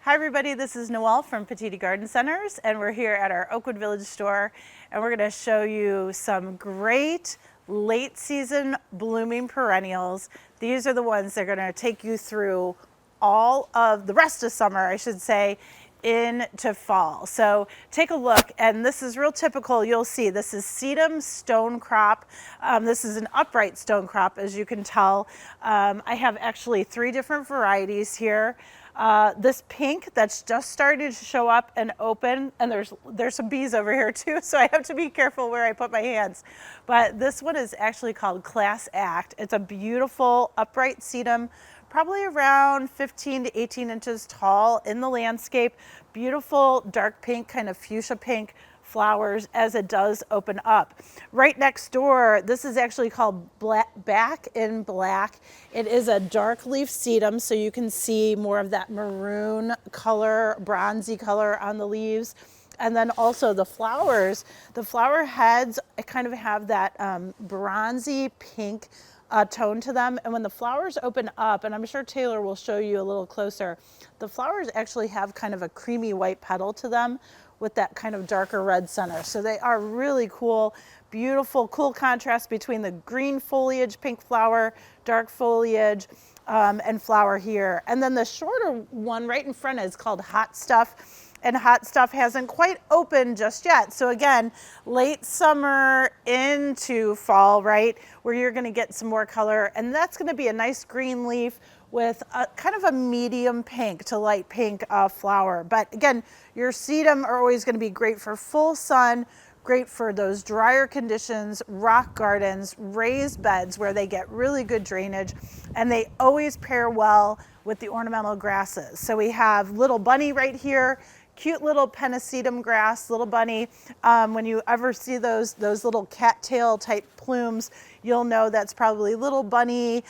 Hi everybody, this is Noelle from Petitti Garden Centers, and we're here at our Oakwood Village store, and we're going to show you some great late season blooming perennials. These are the ones that are going to take you through all of the rest of summer, I should say, into fall. So take a look, and this is real typical. You'll see this is SEDUM stone crop. This is an upright stone crop, as you can tell. I have actually 3 different varieties here. This pink that's just started to show up and open, and there's some bees over here too, so I have to be careful where I put my hands. But this one is actually called Class Act. It's a beautiful upright sedum, probably around 15 to 18 inches tall in the landscape. Beautiful dark pink, kind of fuchsia pink flowers as it does open up. Right next door, this is actually called Back in Black. It is a dark leaf sedum, so you can see more of that maroon color, bronzy color on the leaves. And then also the flowers, the flower heads kind of have that bronzy pink tone to them. And when the flowers open up, and I'm sure Taylor will show you a little closer, the flowers actually have kind of a creamy white petal to them with that kind of darker red center. So they are really cool, beautiful, cool contrast between the green foliage, pink flower, dark foliage, and flower here. And then the shorter one right in front is called Hot Stuff. And Hot Stuff hasn't quite opened just yet. So again, late summer into fall, right, where you're gonna get some more color. And that's gonna be a nice green leaf with a kind of a medium pink to light pink flower. But again, your sedum are always gonna be great for full sun, great for those drier conditions, rock gardens, raised beds where they get really good drainage, and they always pair well with the ornamental grasses. So we have Little Bunny right here, cute little pennisetum grass, Little Bunny. When you ever see those little cattail type plumes, you'll know that's probably Little Bunny.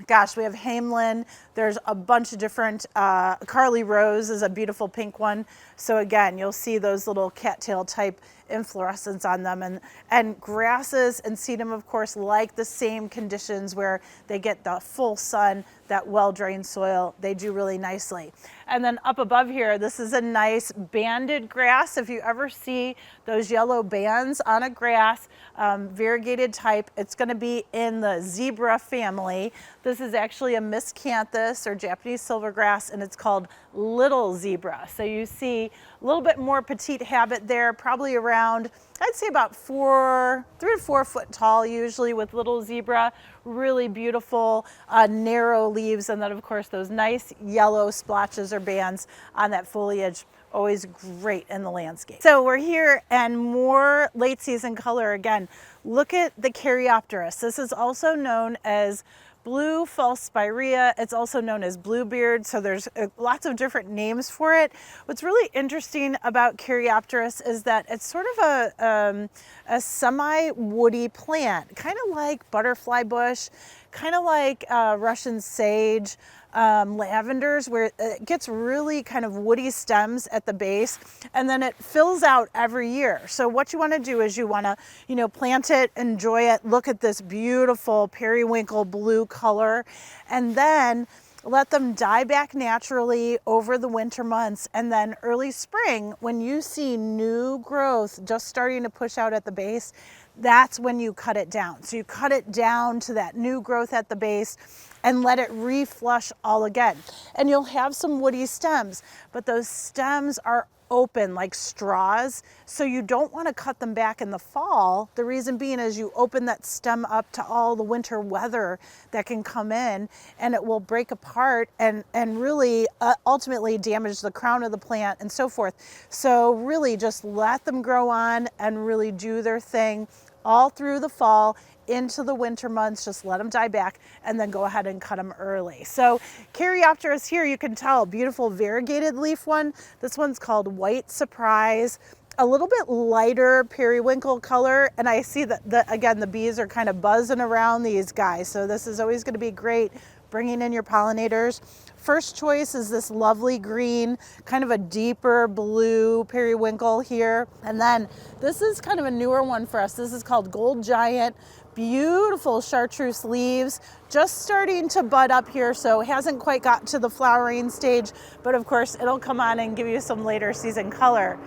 Gosh, we have Hamelin. There's a bunch of different, KARLEY Rose is a beautiful pink one. So again, you'll see those little cattail type inflorescence on them. And grasses and sedum, of course, like the same conditions where they get the full sun, that well-drained soil. They do really nicely. And then up above here, this is a nice banded grass. If you ever see those yellow bands on a grass, variegated type, it's gonna be in the zebra family. This is actually a miscanthus or Japanese silvergrass, and it's called little zebra. So you see a little bit more petite habit there, probably around, I'd say about 3 to 4 foot tall usually with little zebra. Really beautiful, narrow leaves, and then of course those nice yellow splotches or bands on that foliage. Always great in the landscape. So we're here, and more late season color again. Look at the Caryopteris. This is also known as blue false spirea. It's also known as bluebeard, so there's lots of different names for it. What's really interesting about Caryopteris is that it's sort of a semi-woody plant, kind of like butterfly bush, kind of like Russian sage, lavenders, where it gets really kind of woody stems at the base, and then it fills out every year. So what you want to do is you want to, plant it, enjoy it, look at this beautiful periwinkle blue color, and then let them die back naturally over the winter months. And then early spring, when you see new growth just starting to push out at the base, that's when you cut it down. So you cut it down to that new growth at the base and let it reflush all again. And you'll have some woody stems, but those stems are open like straws, so you don't want to cut them back in the fall. The reason being is you open that stem up to all the winter weather that can come in, and it will break apart and really ultimately damage the crown of the plant and so forth. So really just let them grow on and really do their thing all through the fall into the winter months. Just let them die back and then go ahead and cut them early. So Caryopteris here, you can tell, beautiful variegated leaf one. This one's called White Surprise. A little bit lighter periwinkle color, and I see that again the bees are kind of buzzing around these guys, so this is always going to be great bringing in your pollinators. First choice is this lovely green, kind of a deeper blue periwinkle here. And then this is kind of a newer one for us. This is called Gold Giant. Beautiful chartreuse leaves, just starting to bud up here, so it hasn't quite got to the flowering stage, but of course it'll come on and give you some later season color.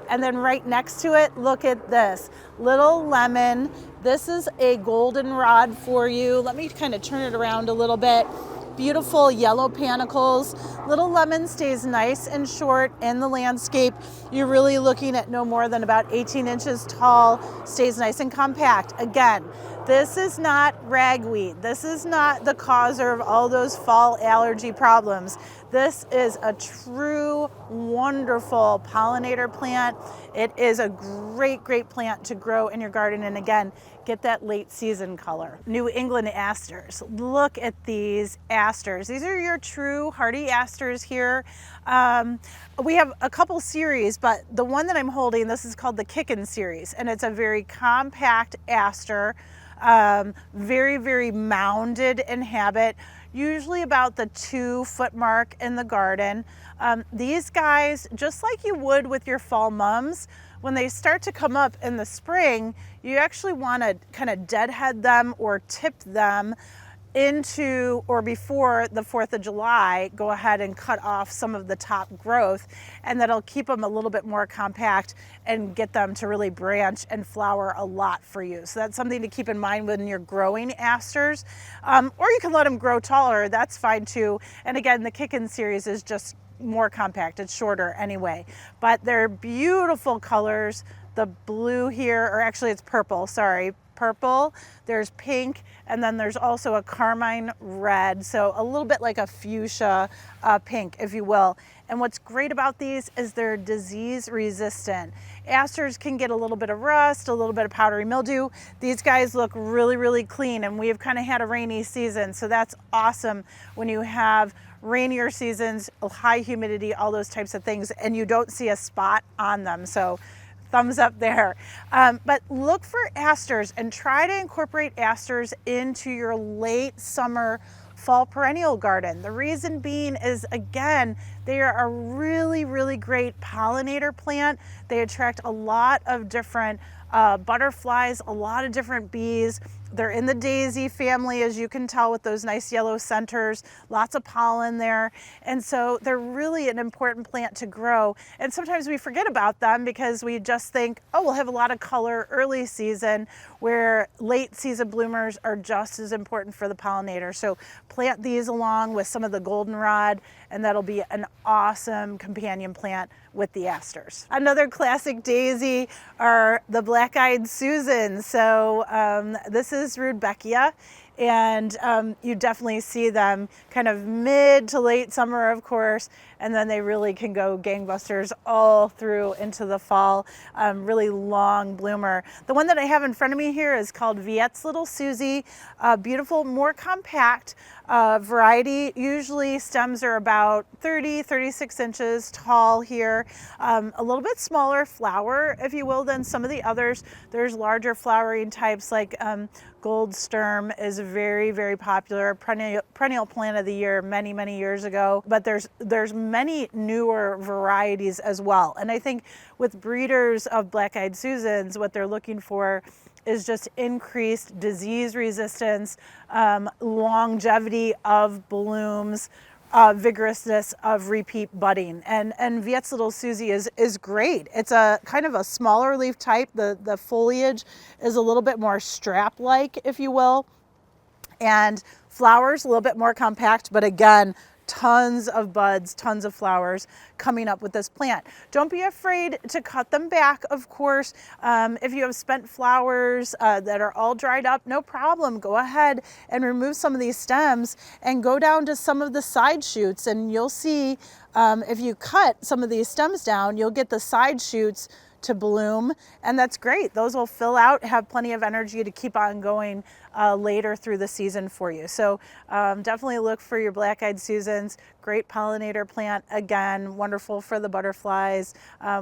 And then right next to it, look at this, little lemon. This is a goldenrod for you. Let me kind of turn it around a little bit. Beautiful yellow panicles. Little lemon stays nice and short in the landscape. You're really looking at no more than about 18 inches tall, stays nice and compact. Again, this is not ragweed. This is not the causer of all those fall allergy problems. This is a true, wonderful pollinator plant. It is a great, great plant to grow in your garden. And again, get that late season color. New England asters. Look at these asters. These are your true hardy asters here. We have a couple series, but the one that I'm holding, this is called the Kickin' series, and it's a very compact aster, very, very mounded in habit, usually about the 2-foot mark in the garden. These guys, just like you would with your fall mums, when they start to come up in the spring, you actually want to kind of deadhead them or tip them into or before the 4th of July. Go ahead and cut off some of the top growth, and that'll keep them a little bit more compact and get them to really branch and flower a lot for you. So that's something to keep in mind when you're growing asters, or you can let them grow taller, that's fine too. And again, the Kickin' series is just more compact, it's shorter anyway, but they're beautiful colors. The blue here, or actually it's purple, sorry, purple, there's pink, and then there's also a carmine red, so a little bit like a fuchsia pink, if you will. And what's great about these is they're disease resistant. Asters can get a little bit of rust, a little bit of powdery mildew. These guys look really, really clean, and we've kind of had a rainy season, so that's awesome when you have rainier seasons, high humidity, all those types of things, and you don't see a spot on them. So thumbs up there. But look for asters and try to incorporate asters into your late summer fall perennial garden. The reason being is, again, they are a really, really great pollinator plant. They attract a lot of different butterflies, a lot of different bees. They're in the daisy family, as you can tell, with those nice yellow centers, lots of pollen there. And so they're really an important plant to grow. And sometimes we forget about them because we just think, oh, we'll have a lot of color early season, where late season bloomers are just as important for the pollinator. So plant these along with some of the goldenrod, and that'll be an awesome companion plant with the asters. Another classic daisy are the black-eyed Susans. So this is Rudbeckia, and you definitely see them kind of mid to late summer, of course, and then they really can go gangbusters all through into the fall. Really long bloomer. The one that I have in front of me here is called VIETTE'S Little SUZY. Beautiful, more compact variety. Usually stems are about 36 inches tall here. A little bit smaller flower, if you will, than some of the others. There's larger flowering types like GOLDSTURM is very, very popular, perennial plant of the year many, many years ago. But there's many newer varieties as well. And I think with breeders of black-eyed Susans, what they're looking for is just increased disease resistance, longevity of blooms, vigorousness of repeat budding. And VIETTE'S Little SUZY is great. It's a kind of a smaller leaf type. The foliage is a little bit more strap-like, if you will, and flowers a little bit more compact, but again, tons of buds, tons of flowers coming up with this plant. Don't be afraid to cut them back, of course. If you have spent flowers that are all dried up, no problem. Go ahead and remove some of these stems and go down to some of the side shoots, and you'll see if you cut some of these stems down, you'll get the side shoots to bloom, and that's great. Those will fill out, have plenty of energy to keep on going later through the season for you. So definitely look for your black-eyed Susans. Great pollinator plant, again, wonderful for the butterflies.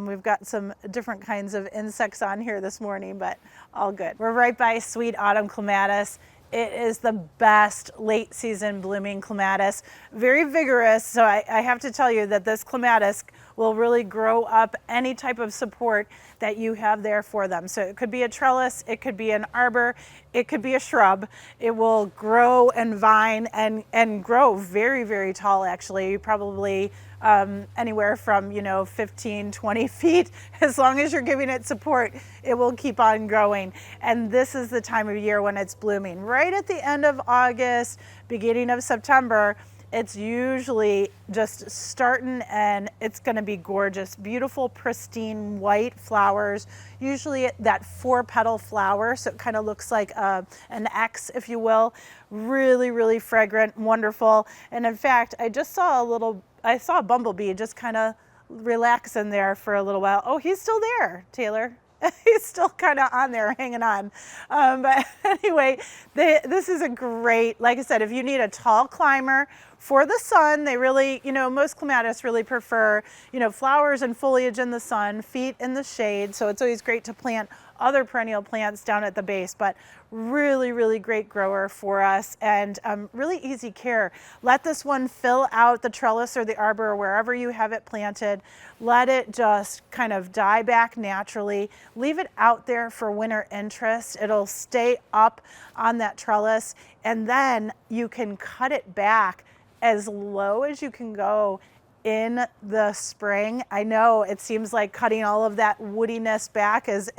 We've got some different kinds of insects on here this morning, but all good. We're right by Sweet Autumn Clematis. It is the best late season blooming clematis, very vigorous. So I have to tell you that this clematis will really grow up any type of support that you have there for them. So it could be a trellis, it could be an arbor, it could be a shrub. It will grow and vine and grow very, very tall actually, probably anywhere from 15, 20 feet. As long as you're giving it support, it will keep on growing. And this is the time of year when it's blooming. Right at the end of August, beginning of September, it's usually just starting and it's going to be gorgeous. Beautiful, pristine white flowers, usually that 4-petal flower, so it kind of looks like an X, if you will. Really, really fragrant, wonderful. And in fact, I saw a bumblebee just kind of relax in there for a little while. Oh, he's still there, Taylor. He's still kind of on there, hanging on. But anyway, this is a great, like I said, if you need a tall climber for the sun, they really, most clematis really prefer, flowers and foliage in the sun, feet in the shade. So it's always great to plant other perennial plants down at the base, but really, really great grower for us and really easy care. Let this one fill out the trellis or the arbor or wherever you have it planted. Let it just kind of die back naturally. Leave it out there for winter interest. It'll stay up on that trellis, and then you can cut it back as low as you can go in the spring. I know it seems like cutting all of that woodiness back is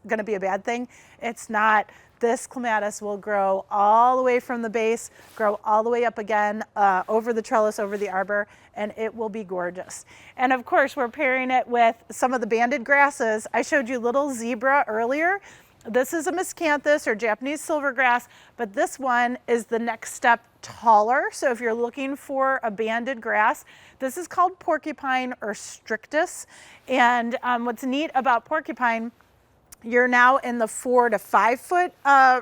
going to be a bad thing. It's not. This clematis will grow all the way from the base, grow all the way up again over the trellis, over the arbor, and it will be gorgeous. And of course, we're pairing it with some of the banded grasses. I showed you little zebra earlier. This is a miscanthus or Japanese silvergrass, but this one is the next step taller. So if you're looking for a banded grass, this is called porcupine or strictus. And what's neat about porcupine, you're now in the 4 to 5 foot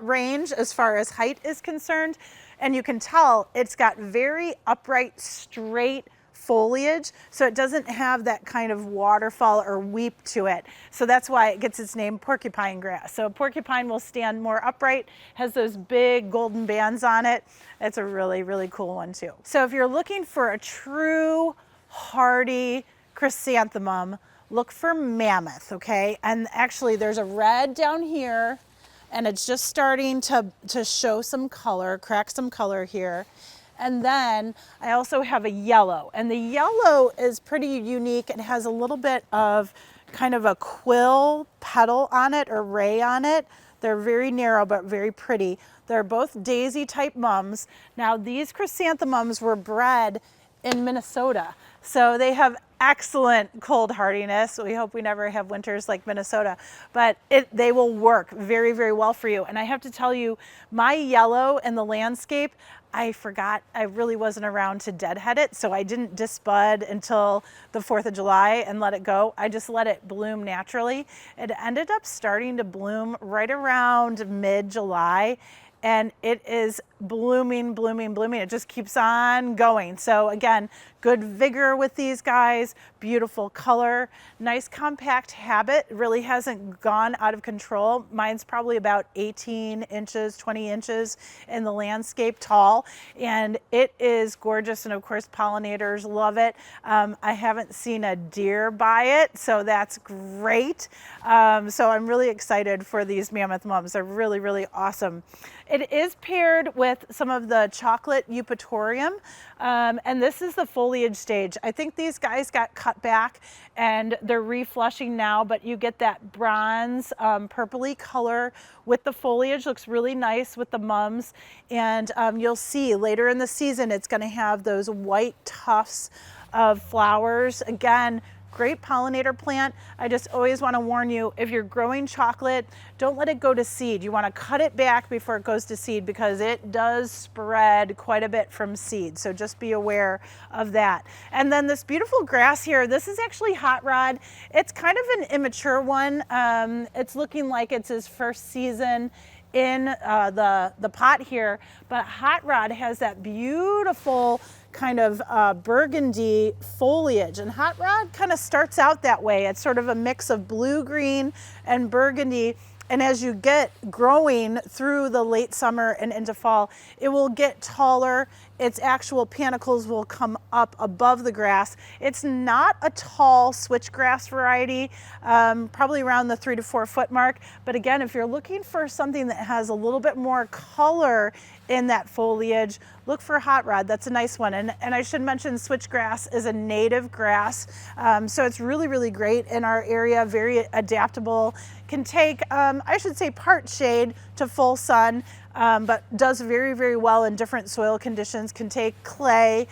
range as far as height is concerned. And you can tell it's got very upright, straight foliage, so it doesn't have that kind of waterfall or weep to it. So that's why it gets its name porcupine grass. So porcupine will stand more upright, has those big golden bands on it. It's a really, really cool one too. So if you're looking for a true hardy chrysanthemum, look for mammoth, okay? And actually there's a red down here and it's just starting to show some color, crack some color here. And then I also have a yellow, and the yellow is pretty unique. It has a little bit of kind of a quill petal on it or ray on it. They're very narrow but very pretty. They're both daisy type mums. Now these chrysanthemums were bred in Minnesota, so they have excellent cold hardiness. We hope we never have winters like Minnesota, but they will work very, very well for you. And I have to tell you, my yellow in the landscape, I forgot, I really wasn't around to deadhead it, so I didn't disbud until the 4th of July and let it go. I just let it bloom naturally. It ended up starting to bloom right around mid-July, and it is blooming, blooming, blooming. It just keeps on going. So again, good vigor with these guys, beautiful color, nice compact habit. It really hasn't gone out of control. Mine's probably about 18 inches, 20 inches in the landscape tall, and it is gorgeous. And of course, pollinators love it. I haven't seen a deer by it, so that's great. So I'm really excited for these mammoth mums. They're really, really awesome. It is paired with some of the chocolate eupatorium, and this is the foliage stage. I think these guys got cut back and they're reflushing now, but you get that bronze purpley color with the foliage. Looks really nice with the mums, and you'll see later in the season it's going to have those white tufts of flowers. Again, great pollinator plant. I just always want to warn you, if you're growing chocolate, don't let it go to seed. You want to cut it back before it goes to seed because it does spread quite a bit from seed. So just be aware of that. And then this beautiful grass here, this is actually hot rod. It's kind of an immature one. It's looking like it's his first season in the pot here, but hot rod has that beautiful kind of burgundy foliage, and hot rod kind of starts out that way. It's sort of a mix of blue green and burgundy, And as you get growing through the late summer and into fall, it will get taller. Its actual panicles will come up above the grass. It's not a tall switchgrass variety, probably around the 3 to 4 foot mark. But again, if you're looking for something that has a little bit more color in that foliage, look for hot rod. That's a nice one. And I should mention switchgrass is a native grass. So it's really, really great in our area, very adaptable, can take, I should say, part shade to full sun, but does very, very well in different soil conditions, can take clay.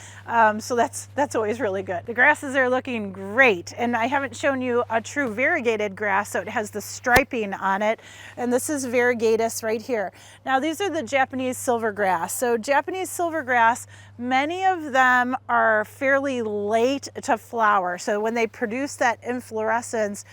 So that's always really good. The grasses are looking great. And I haven't shown you a true variegated grass, so it has the striping on it. And this is VARIEGATUS right here. Now these are the Japanese silvergrass. So Japanese silvergrass, many of them are fairly late to flower. So when they produce that inflorescence,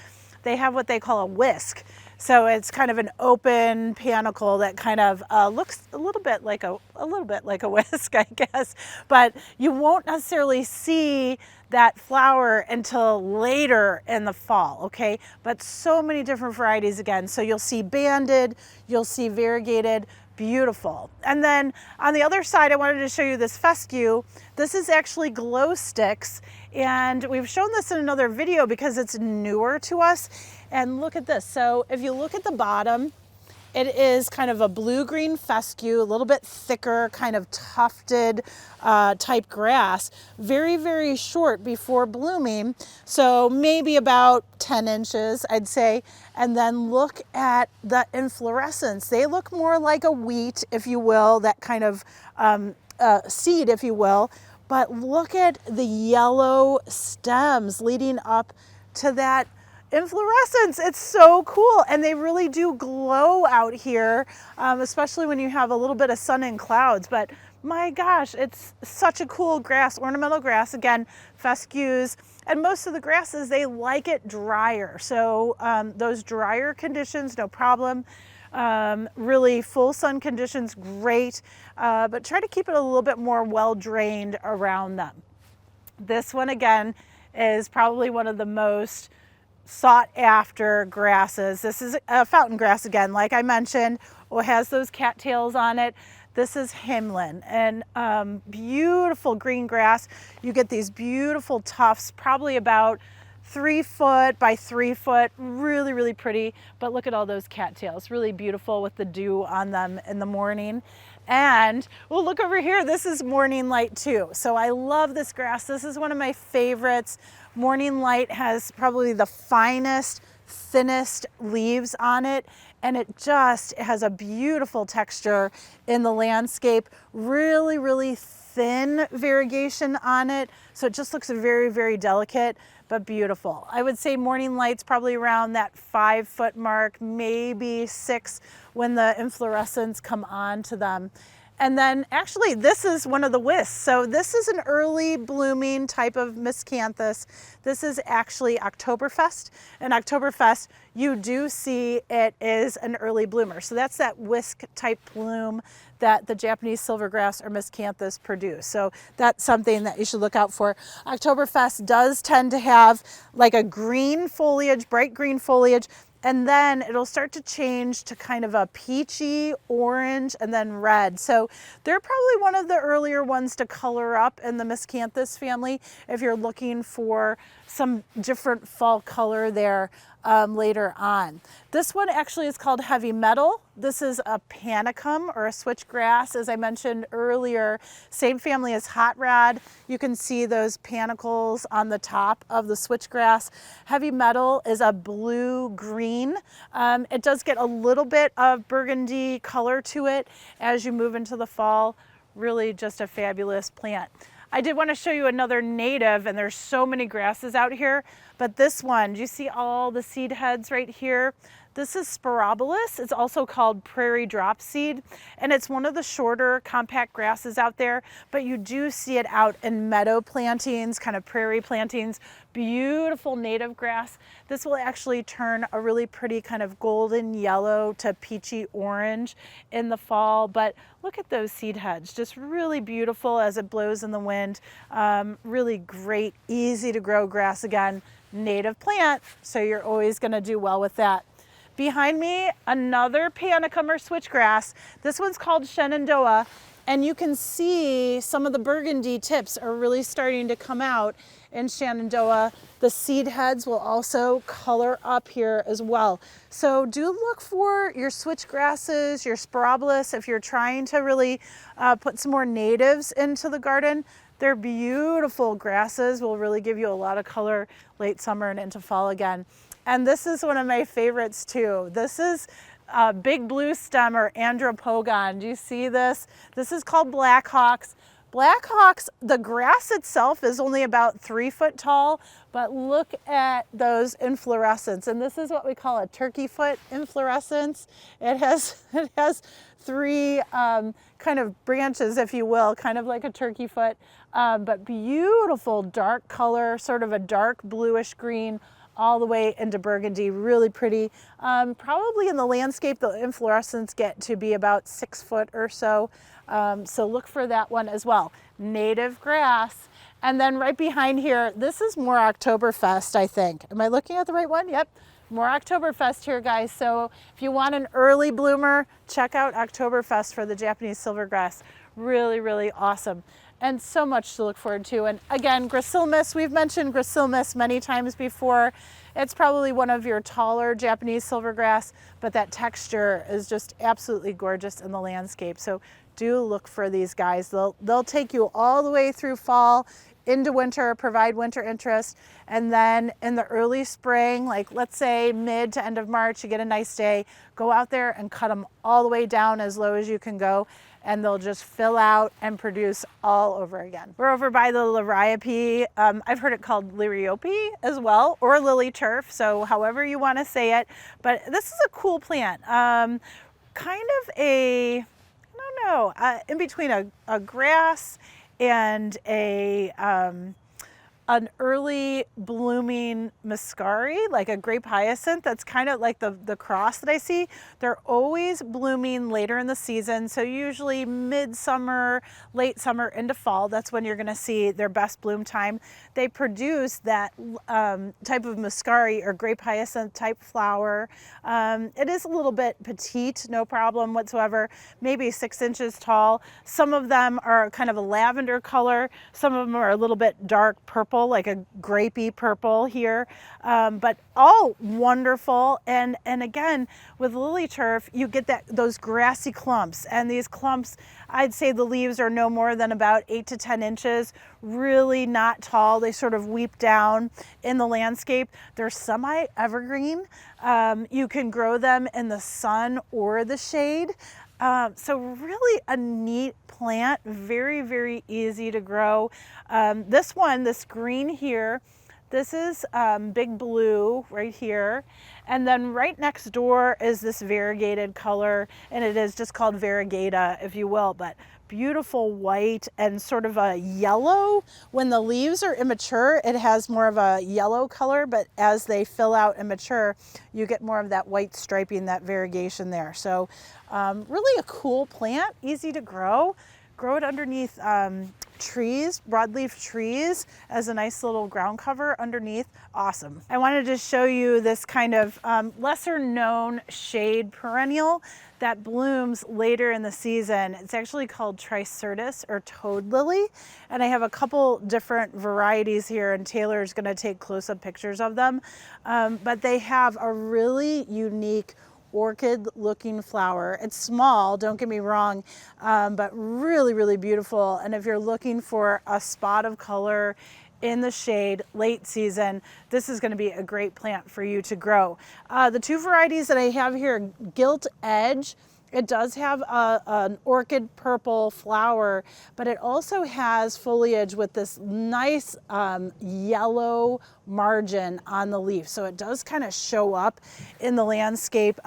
they have what they call a whisk. So it's kind of an open panicle that kind of looks a little bit like a whisk, I guess. But you won't necessarily see that flower until later in the fall, okay? But so many different varieties again. So you'll see banded, you'll see variegated, beautiful. And then on the other side, I wanted to show you this fescue. This is actually glow sticks, and we've shown this in another video because it's newer to us. And look at this. So if you look at the bottom, it is kind of a blue-green fescue, a little bit thicker, kind of tufted type grass, very, very short before blooming. So maybe about 10 inches, I'd say. And then look at the inflorescence. They look more like a wheat, if you will, that kind of seed, if you will. But look at the yellow stems leading up to that inflorescence. It's so cool, and they really do glow out here, especially when you have a little bit of sun and clouds. But my gosh, it's such a cool grass, ornamental grass. Again, fescues, and most of the grasses, they like it drier. So those drier conditions, no problem. Really full sun conditions, great, but try to keep it a little bit more well drained around them. This one again is probably one of the most sought after grasses. This is a fountain grass again, like I mentioned, it has those cattails on it. This is Himlin, and beautiful green grass. You get these beautiful tufts, probably about 3 foot by 3 foot, really, really pretty. But look at all those cattails, really beautiful with the dew on them in the morning. And well, look over here, this is morning light too. So I love this grass. This is one of my favorites. Morning light has probably the finest, thinnest leaves on it, and it has a beautiful texture in the landscape. Really, really thin variegation on it, so it just looks very, very delicate but beautiful. I would say morning light's probably around that 5 foot mark, maybe 6 when the inflorescence come on to them. And then actually this is one of the wisps. So this is an early blooming type of miscanthus. This is actually Oktoberfest. And Oktoberfest, you do see it is an early bloomer. So that's that whisk type bloom that the Japanese silvergrass or miscanthus produce. So that's something that you should look out for. Oktoberfest does tend to have like a green foliage, bright green foliage, and then it'll start to change to kind of a peachy orange and then red. So they're probably one of the earlier ones to color up in the miscanthus family if you're looking for some different fall color there later on. This one actually is called heavy metal. This is a panicum or a switchgrass, as I mentioned earlier, same family as hot rod. You can see those panicles on the top of the switchgrass. Heavy metal is a blue-green. It does get a little bit of burgundy color to it as you move into the fall. Really just a fabulous plant. I did want to show you another native, and there's so many grasses out here, but this one, do you see all the seed heads right here? This is Sporobolus. It's also called prairie drop seed, and it's one of the shorter compact grasses out there, but you do see it out in meadow plantings, kind of prairie plantings. Beautiful native grass. This will actually turn a really pretty kind of golden yellow to peachy orange in the fall, but look at those seed heads, just really beautiful as it blows in the wind. Really great, easy to grow grass again, native plant, so you're always going to do well with that. Behind me, another panicum or switchgrass. This one's called Shenandoah, and you can see some of the burgundy tips are really starting to come out in Shenandoah. The seed heads will also color up here as well. So do look for your switchgrasses, your spirobolus, if you're trying to really put some more natives into the garden. They're beautiful grasses, will really give you a lot of color late summer and into fall again. And this is one of my favorites too. This is big blue stem or andropogon. Do you see this? This is called Blackhawks. Blackhawks, the grass itself is only about 3 foot tall, but look at those inflorescence. And this is what we call a turkey foot inflorescence. It has 3 kind of branches, if you will, kind of like a turkey foot, but beautiful dark color, sort of a dark bluish green, all the way into burgundy, really pretty. Probably in the landscape, the inflorescence get to be about 6 foot or so. So look for that one as well. Native grass. And then right behind here, this is more Oktoberfest, I think. Am I looking at the right one? Yep. More Oktoberfest here, guys. So if you want an early bloomer, check out Oktoberfest for the Japanese silvergrass. Really, really awesome. And so much to look forward to. And again, Gracilis, we've mentioned Gracilis many times before. It's probably one of your taller Japanese silvergrass, but that texture is just absolutely gorgeous in the landscape. So do look for these guys. They'll take you all the way through fall into winter, provide winter interest, and then in the early spring, like let's say mid to end of March, you get a nice day, go out there and cut them all the way down as low as you can go, and they'll just fill out and produce all over again. We're over by the liriope. I've heard it called liriope as well, or lily turf, so however you want to say it. But this is a cool plant. Kind of a, I don't know, in between a grass and an early blooming muscari, like a grape hyacinth. That's kind of like the cross that I see. They're always blooming later in the season. So usually midsummer, late summer into fall, that's when you're gonna see their best bloom time. They produce that type of muscari or grape hyacinth type flower. It is a little bit petite, no problem whatsoever, maybe 6 inches tall. Some of them are kind of a lavender color. Some of them are a little bit dark purple, like a grapey purple here, but all wonderful. And again, with lily turf, you get those grassy clumps, and these clumps, I'd say the leaves are no more than about 8 to 10 inches, really not tall. They sort of weep down in the landscape. They're semi-evergreen. You can grow them in the sun or the shade. So really a neat plant, very, very easy to grow. This one, this green here, this is big blue right here. And then right next door is this variegated color, and it is just called variegata, if you will, but beautiful white and sort of a yellow. When the leaves are immature, it has more of a yellow color, but as they fill out and mature, you get more of that white striping, that variegation there. So really a cool plant, easy to grow. Grow it underneath trees, broadleaf trees, as a nice little ground cover underneath. Awesome. I wanted to show you this kind of lesser known shade perennial that blooms later in the season. It's actually called Tricertus or toad lily, and I have a couple different varieties here, and Taylor's going to take close-up pictures of them, but they have a really unique orchid looking flower. It's small, don't get me wrong, but really, really beautiful. And if you're looking for a spot of color in the shade late season, this is going to be a great plant for you to grow. The 2 varieties that I have here, Gilt Edge, it does have an orchid purple flower, but it also has foliage with this nice yellow margin on the leaf. So it does kind of show up in the landscape,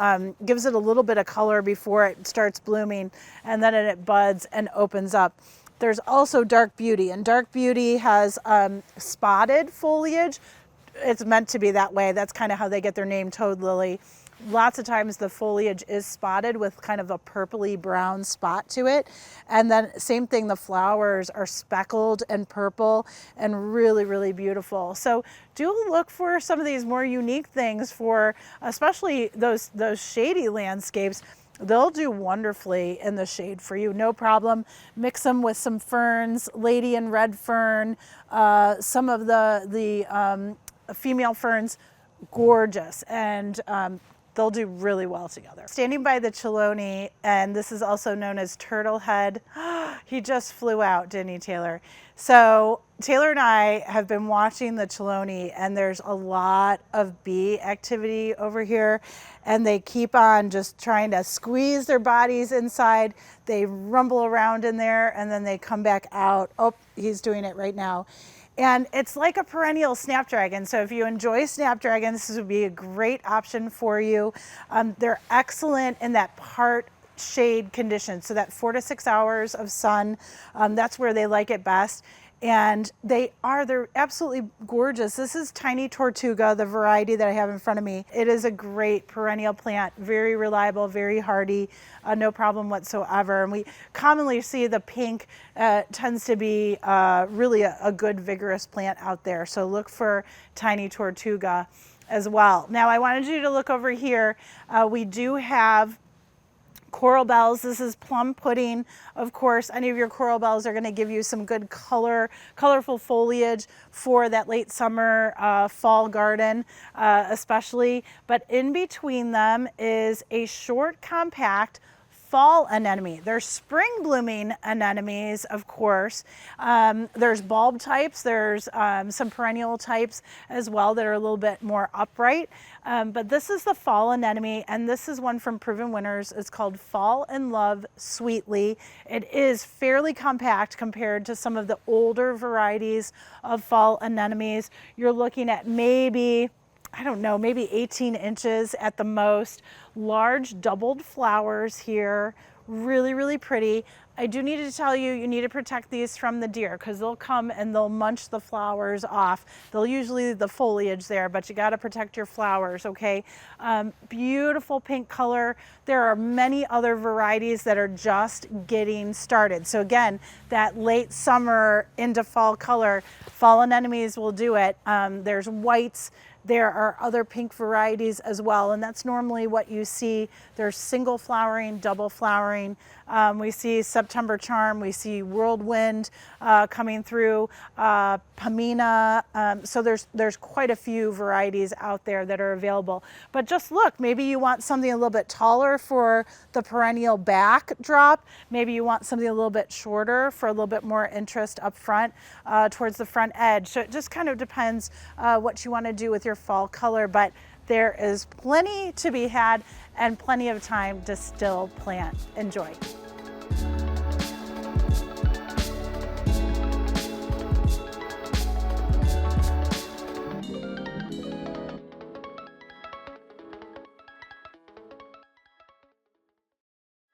gives it a little bit of color before it starts blooming, and then it buds and opens up. There's also Dark Beauty, and Dark Beauty has spotted foliage. It's meant to be that way. That's kind of how they get their name, toad lily. lots of times the foliage is spotted with kind of a purpley brown spot to it. And then same thing, the flowers are speckled and purple and really, really beautiful. So do look for some of these more unique things for especially those shady landscapes. They'll do wonderfully in the shade for you, no problem. Mix them with some ferns, lady and red fern, some of the female ferns, gorgeous, and they'll do really well together. Standing by the chelone, and this is also known as turtle head. He just flew out, didn't he, Taylor? So Taylor and I have been watching the chelone, and there's a lot of bee activity over here, and they keep on just trying to squeeze their bodies inside. They rumble around in there, and then they come back out. Oh, he's doing it right now. And it's like a perennial snapdragon. So if you enjoy snapdragons, this would be a great option for you. They're excellent in that part shade condition. So that 4 to 6 hours of sun, that's where they like it best. And they're absolutely gorgeous. This is tiny Tortuga, the variety that I have in front of me. It is a great perennial plant, very reliable, very hardy, no problem whatsoever. And we commonly see the pink tends to be really a good vigorous plant out there. So look for tiny Tortuga as well. Now I wanted you to look over here. We do have coral bells. This is plum pudding. Of course, any of your coral bells are going to give you some good colorful foliage for that late summer, fall garden, especially. But in between them is a short, compact fall anemone. There's spring blooming anemones, of course. There's bulb types. There's some perennial types as well that are a little bit more upright. But this is the fall anemone, and this is one from Proven Winners. It's called Fall in Love Sweetly. It is fairly compact compared to some of the older varieties of fall anemones. You're looking at maybe, I don't know, maybe 18 inches at the most. Large doubled flowers here, really, really pretty. I do need to tell you, you need to protect these from the deer because they'll come and they'll munch the flowers off. They'll usually leave the foliage there, but you got to protect your flowers, okay? Beautiful pink color. There are many other varieties that are just getting started. So again, that late summer into fall color, fall anemones will do it. There's whites. There are other pink varieties as well, and that's normally what you see. There's single flowering, double flowering. We see September Charm, we see Whirlwind coming through, Pamina. So there's quite a few varieties out there that are available. But just look, maybe you want something a little bit taller for the perennial backdrop. Maybe you want something a little bit shorter for a little bit more interest up front towards the front edge. So it just kind of depends what you want to do with your fall color, but there is plenty to be had and plenty of time to still plant. Enjoy.